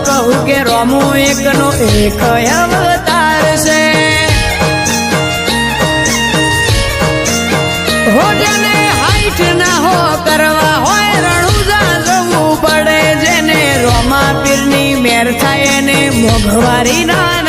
કહું કે રોમો એકનો એક અવતાર છે હો જેને હાઈટ ના હો કરવા હોય રણુજા જવું પડે જેને રોમા પીરની મેર થાય એને મોઘવારી ના